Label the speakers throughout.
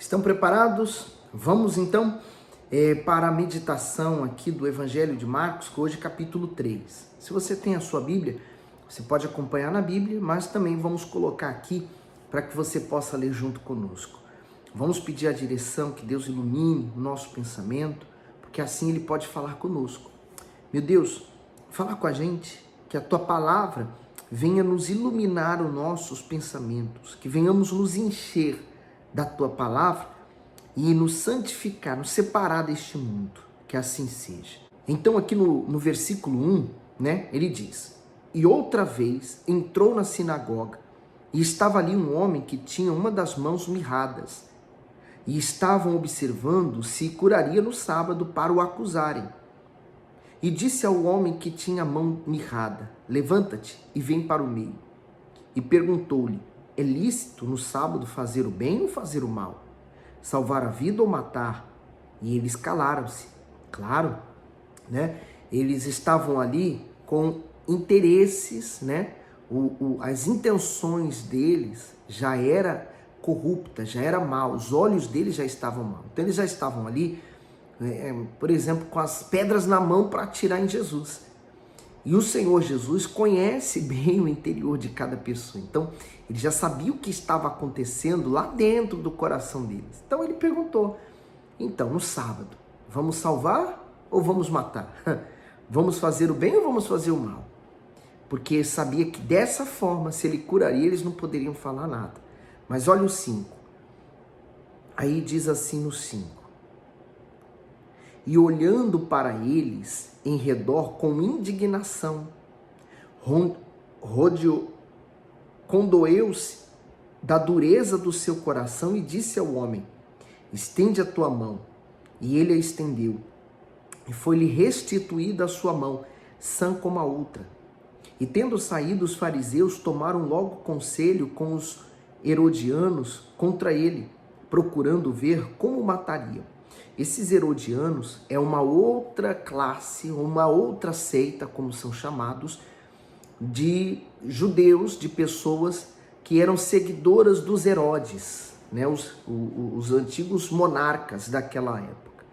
Speaker 1: Estão preparados? Vamos então para a meditação aqui do Evangelho de Marcos, que hoje é capítulo 3. Se você tem a sua Bíblia, você pode acompanhar na Bíblia, mas também vamos colocar aqui para que você possa ler junto conosco. Vamos pedir a direção, que Deus ilumine o nosso pensamento, porque assim Ele pode falar conosco. Meu Deus, fala com a gente, que a Tua Palavra venha nos iluminar os nossos pensamentos, que venhamos nos encher da Tua Palavra e nos santificar, nos separar deste mundo, que assim seja. Então aqui no versículo 1, ele diz: E outra vez entrou na sinagoga, e estava ali um homem que tinha uma das mãos mirradas, e estavam observando se curaria no sábado para o acusarem. E disse ao homem que tinha a mão mirrada: Levanta-te e vem para o meio. E perguntou-lhe: É lícito no sábado fazer o bem ou fazer o mal? Salvar a vida ou matar? E eles calaram-se. Claro, eles estavam ali com interesses, as intenções deles já era corrupta, já era mal, os olhos deles já estavam mal. Então eles já estavam ali, por exemplo, com as pedras na mão para atirar em Jesus. E o Senhor Jesus conhece bem o interior de cada pessoa. Então, ele já sabia o que estava acontecendo lá dentro do coração deles. Então, ele perguntou: então, no sábado, vamos salvar ou vamos matar? Vamos fazer o bem ou vamos fazer o mal? Porque sabia que dessa forma, se ele curaria, eles não poderiam falar nada. Mas olha o 5. Aí diz assim no 5. E olhando para eles em redor com indignação, condoeu-se da dureza do seu coração e disse ao homem: Estende a tua mão. E ele a estendeu. E foi-lhe restituída a sua mão, sã como a outra. E tendo saído, os fariseus tomaram logo conselho com os herodianos contra ele, procurando ver como o matariam. Esses herodianos é uma outra classe, uma outra seita, como são chamados, de judeus, de pessoas que eram seguidoras dos Herodes, os antigos monarcas daquela época.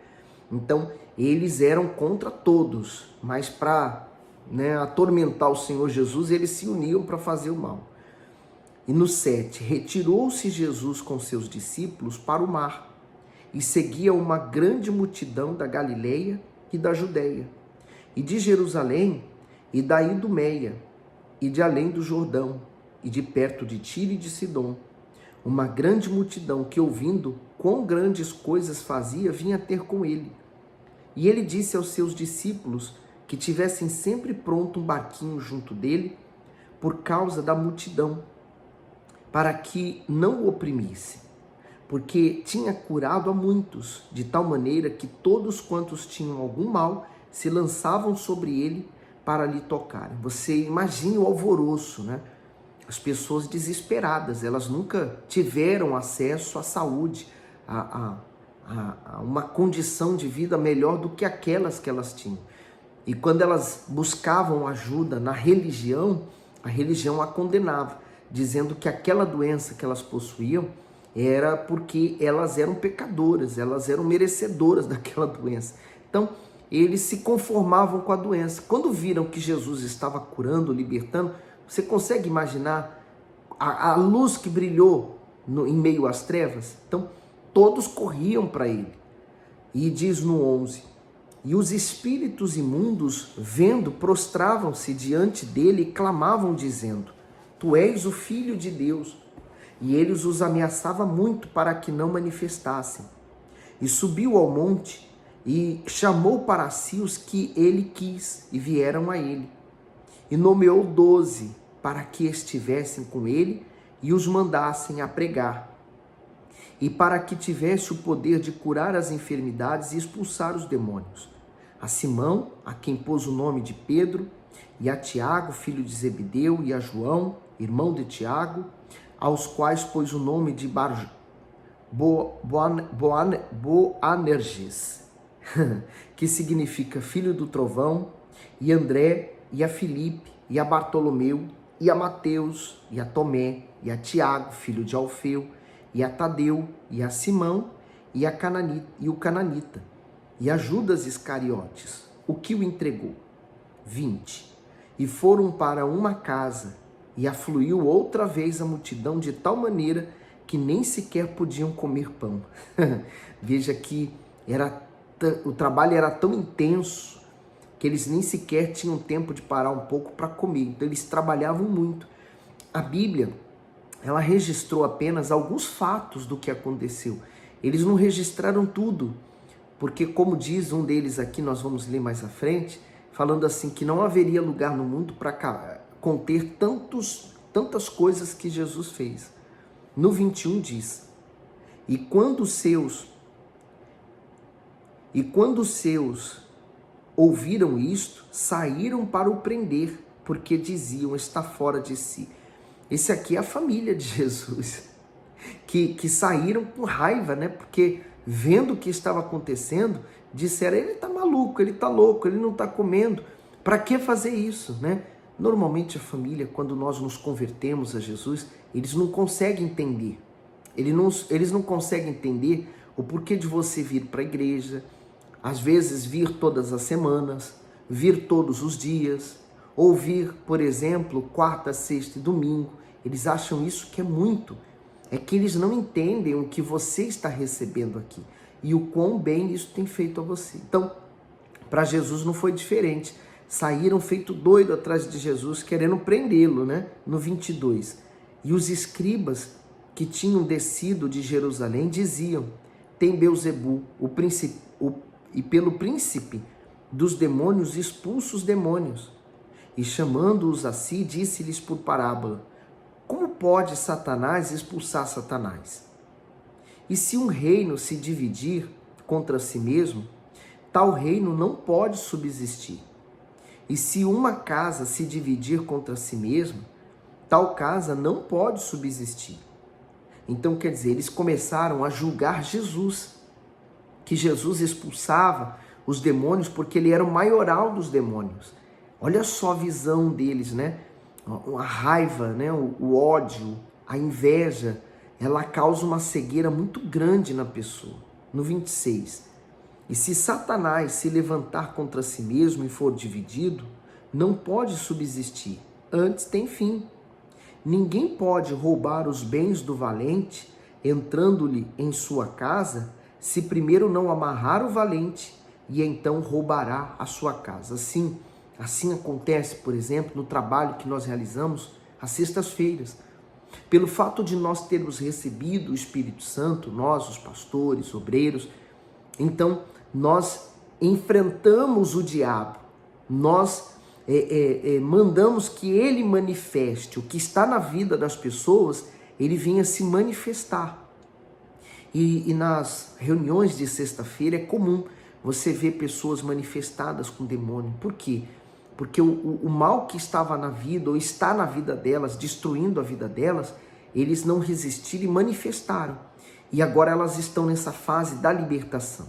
Speaker 1: Então, eles eram contra todos, mas para atormentar o Senhor Jesus, eles se uniam para fazer o mal. E no 7, retirou-se Jesus com seus discípulos para o mar, e seguia uma grande multidão da Galileia e da Judeia, e de Jerusalém, e da Idumeia, e de além do Jordão, e de perto de Tiro e de Sidom. Uma grande multidão que, ouvindo quão grandes coisas fazia, vinha ter com ele. E ele disse aos seus discípulos que tivessem sempre pronto um barquinho junto dele, por causa da multidão, para que não o oprimisse, porque tinha curado a muitos, de tal maneira que todos quantos tinham algum mal se lançavam sobre ele para lhe tocarem. Você imagine o alvoroço, As pessoas desesperadas, elas nunca tiveram acesso à saúde, a uma condição de vida melhor do que aquelas que elas tinham. E quando elas buscavam ajuda na religião, a religião a condenava, dizendo que aquela doença que elas possuíam era porque elas eram pecadoras, elas eram merecedoras daquela doença. Então, eles se conformavam com a doença. Quando viram que Jesus estava curando, libertando, você consegue imaginar a luz que brilhou em meio às trevas? Então, todos corriam para ele. E diz no 11, e os espíritos imundos, vendo, prostravam-se diante dele e clamavam, dizendo: Tu és o Filho de Deus. E ele os ameaçava muito para que não manifestassem. E subiu ao monte e chamou para si os que ele quis, e vieram a ele. E nomeou 12 para que estivessem com ele e os mandassem a pregar. E para que tivesse o poder de curar as enfermidades e expulsar os demônios. A Simão, a quem pôs o nome de Pedro, e a Tiago, filho de Zebedeu, e a João, irmão de Tiago, aos quais pôs o nome de Boanerges, que significa filho do trovão, e André, e a Filipe, e a Bartolomeu, e a Mateus, e a Tomé, e a Tiago, filho de Alfeu, e a Tadeu, e a Simão, e o cananita, e a Judas Iscariotes, o que o entregou. 20. E foram para uma casa, e afluiu outra vez a multidão de tal maneira que nem sequer podiam comer pão. Veja que o trabalho era tão intenso que eles nem sequer tinham tempo de parar um pouco para comer. Então eles trabalhavam muito. A Bíblia, ela registrou apenas alguns fatos do que aconteceu. Eles não registraram tudo, porque como diz um deles aqui, nós vamos ler mais à frente, falando assim, que não haveria lugar no mundo para conter tantas coisas que Jesus fez. No 21 diz, e quando os seus ouviram isto, saíram para o prender, porque diziam, está fora de si. Esse aqui é a família de Jesus, que saíram com raiva, né? Porque vendo o que estava acontecendo, disseram, ele está maluco, ele está louco, ele não está comendo. Para que fazer isso, né? Normalmente a família, quando nós nos convertemos a Jesus, eles não conseguem entender. Eles não conseguem entender o porquê de você vir para a igreja, às vezes vir todas as semanas, vir todos os dias, ou vir, por exemplo, quarta, sexta e domingo. Eles acham isso que é muito. É que eles não entendem o que você está recebendo aqui e o quão bem isso tem feito a você. Então, para Jesus não foi diferente. Saíram feito doido atrás de Jesus, querendo prendê-lo, né? No 22. E os escribas que tinham descido de Jerusalém diziam, tem Beelzebu, e pelo príncipe dos demônios expulsa os demônios. E chamando-os a si, disse-lhes por parábola, como pode Satanás expulsar Satanás? E se um reino se dividir contra si mesmo, tal reino não pode subsistir. E se uma casa se dividir contra si mesma, tal casa não pode subsistir. Então, quer dizer, eles começaram a julgar Jesus, que Jesus expulsava os demônios porque ele era o maioral dos demônios. Olha só a visão deles, né? A raiva, né? O ódio, a inveja, ela causa uma cegueira muito grande na pessoa. No 26. E se Satanás se levantar contra si mesmo e for dividido, não pode subsistir, antes tem fim. Ninguém pode roubar os bens do valente, entrando-lhe em sua casa, se primeiro não amarrar o valente, e então roubará a sua casa. Assim acontece, por exemplo, no trabalho que nós realizamos às sextas-feiras. Pelo fato de nós termos recebido o Espírito Santo, nós, os pastores, obreiros, então nós enfrentamos o diabo, nós mandamos que ele manifeste o que está na vida das pessoas, ele venha se manifestar. E nas reuniões de sexta-feira é comum você ver pessoas manifestadas com demônio. Por quê? Porque o mal que estava na vida, ou está na vida delas, destruindo a vida delas, eles não resistiram e manifestaram. E agora elas estão nessa fase da libertação.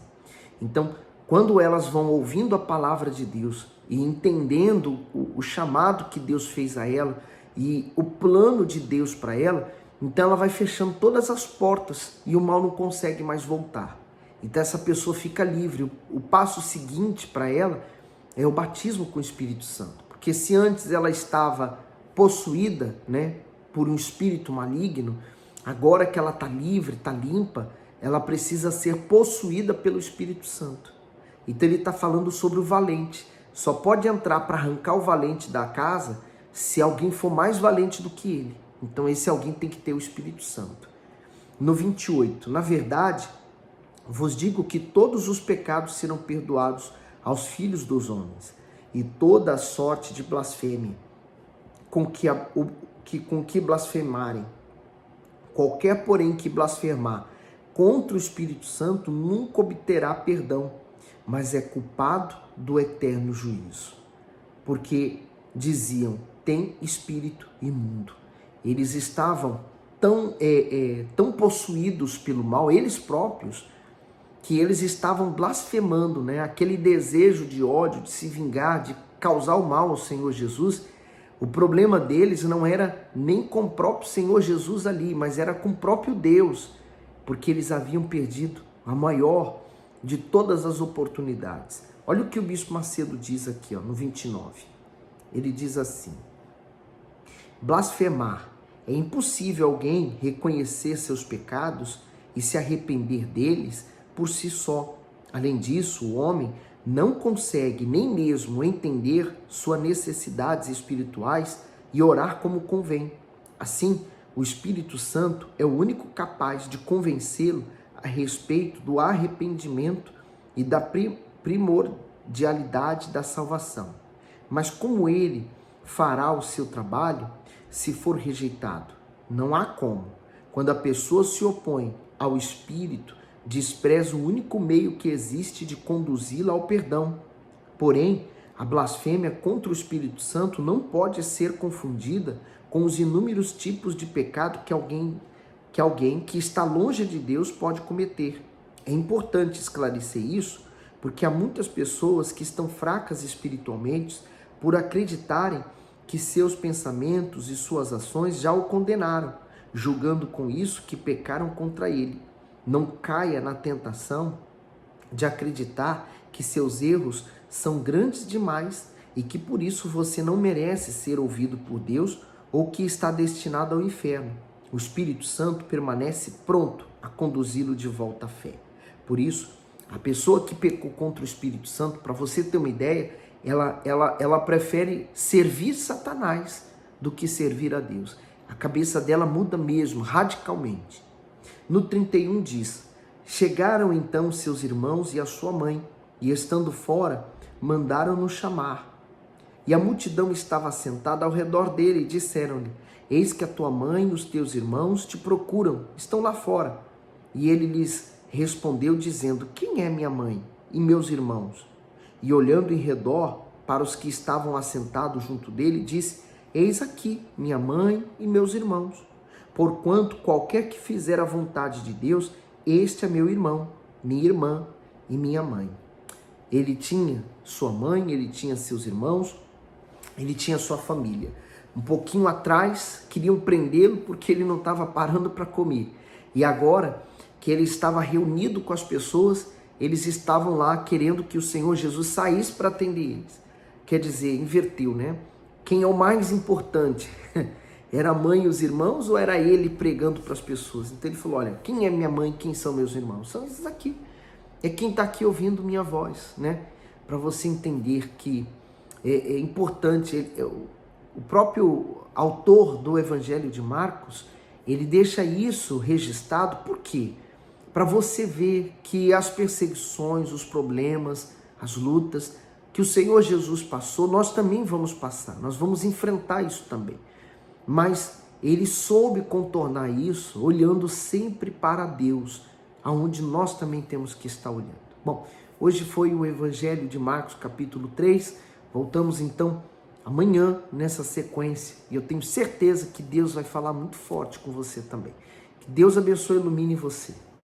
Speaker 1: Então, quando elas vão ouvindo a palavra de Deus e entendendo o chamado que Deus fez a ela e o plano de Deus para ela, então ela vai fechando todas as portas e o mal não consegue mais voltar. Então essa pessoa fica livre. O passo seguinte para ela é o batismo com o Espírito Santo. Porque se antes ela estava possuída, né, por um espírito maligno, agora que ela está livre, está limpa, ela precisa ser possuída pelo Espírito Santo. Então ele está falando sobre o valente. Só pode entrar para arrancar o valente da casa se alguém for mais valente do que ele. Então esse alguém tem que ter o Espírito Santo. No 28, na verdade, vos digo que todos os pecados serão perdoados aos filhos dos homens, e toda a sorte de blasfêmia com que blasfemarem. Qualquer, porém, que blasfemar contra o Espírito Santo nunca obterá perdão, mas é culpado do eterno juízo. Porque diziam, tem espírito imundo. Eles estavam tão possuídos pelo mal, eles próprios, que eles estavam blasfemando, né? Aquele desejo de ódio, de se vingar, de causar o mal ao Senhor Jesus, O problema deles não era nem com o próprio Senhor Jesus ali, mas era com o próprio Deus, porque eles haviam perdido a maior de todas as oportunidades. Olha o que o Bispo Macedo diz aqui, no 29. Ele diz assim: blasfemar. É impossível alguém reconhecer seus pecados e se arrepender deles por si só. Além disso, o homem não consegue nem mesmo entender suas necessidades espirituais e orar como convém. Assim, o Espírito Santo é o único capaz de convencê-lo a respeito do arrependimento e da primordialidade da salvação. Mas como ele fará o seu trabalho se for rejeitado? Não há como. Quando a pessoa se opõe ao Espírito, despreza o único meio que existe de conduzi-la ao perdão. Porém, a blasfêmia contra o Espírito Santo não pode ser confundida com os inúmeros tipos de pecado que alguém que está longe de Deus pode cometer. É importante esclarecer isso, porque há muitas pessoas que estão fracas espiritualmente por acreditarem que seus pensamentos e suas ações já o condenaram, julgando com isso que pecaram contra ele. Não caia na tentação de acreditar que seus erros são grandes demais e que por isso você não merece ser ouvido por Deus ou que está destinado ao inferno. O Espírito Santo permanece pronto a conduzi-lo de volta à fé. Por isso, a pessoa que pecou contra o Espírito Santo, para você ter uma ideia, ela prefere servir Satanás do que servir a Deus. A cabeça dela muda mesmo, radicalmente. No 31 diz: chegaram então seus irmãos e a sua mãe, e estando fora, mandaram-no chamar. E a multidão estava assentada ao redor dele, e disseram-lhe: eis que a tua mãe e os teus irmãos te procuram, estão lá fora. E ele lhes respondeu, dizendo: quem é minha mãe e meus irmãos? E olhando em redor para os que estavam assentados junto dele, disse: eis aqui minha mãe e meus irmãos. Porquanto qualquer que fizer a vontade de Deus, este é meu irmão, minha irmã e minha mãe. Ele tinha sua mãe, ele tinha seus irmãos, ele tinha sua família. Um pouquinho atrás, queriam prendê-lo porque ele não estava parando para comer. E agora que ele estava reunido com as pessoas, eles estavam lá querendo que o Senhor Jesus saísse para atender eles. Quer dizer, inverteu, né? Quem é o mais importante? Era a mãe e os irmãos ou era ele pregando para as pessoas? Então ele falou: olha, quem é minha mãe, quem são meus irmãos? São esses aqui. É quem está aqui ouvindo minha voz, né? Para você entender que é importante. O próprio autor do Evangelho de Marcos, ele deixa isso registrado. Por quê? Para você ver que as perseguições, os problemas, as lutas que o Senhor Jesus passou, nós também vamos passar. Nós vamos enfrentar isso também. Mas ele soube contornar isso olhando sempre para Deus, aonde nós também temos que estar olhando. Bom, hoje foi o Evangelho de Marcos, capítulo 3. Voltamos então amanhã nessa sequência. E eu tenho certeza que Deus vai falar muito forte com você também. Que Deus abençoe e ilumine você.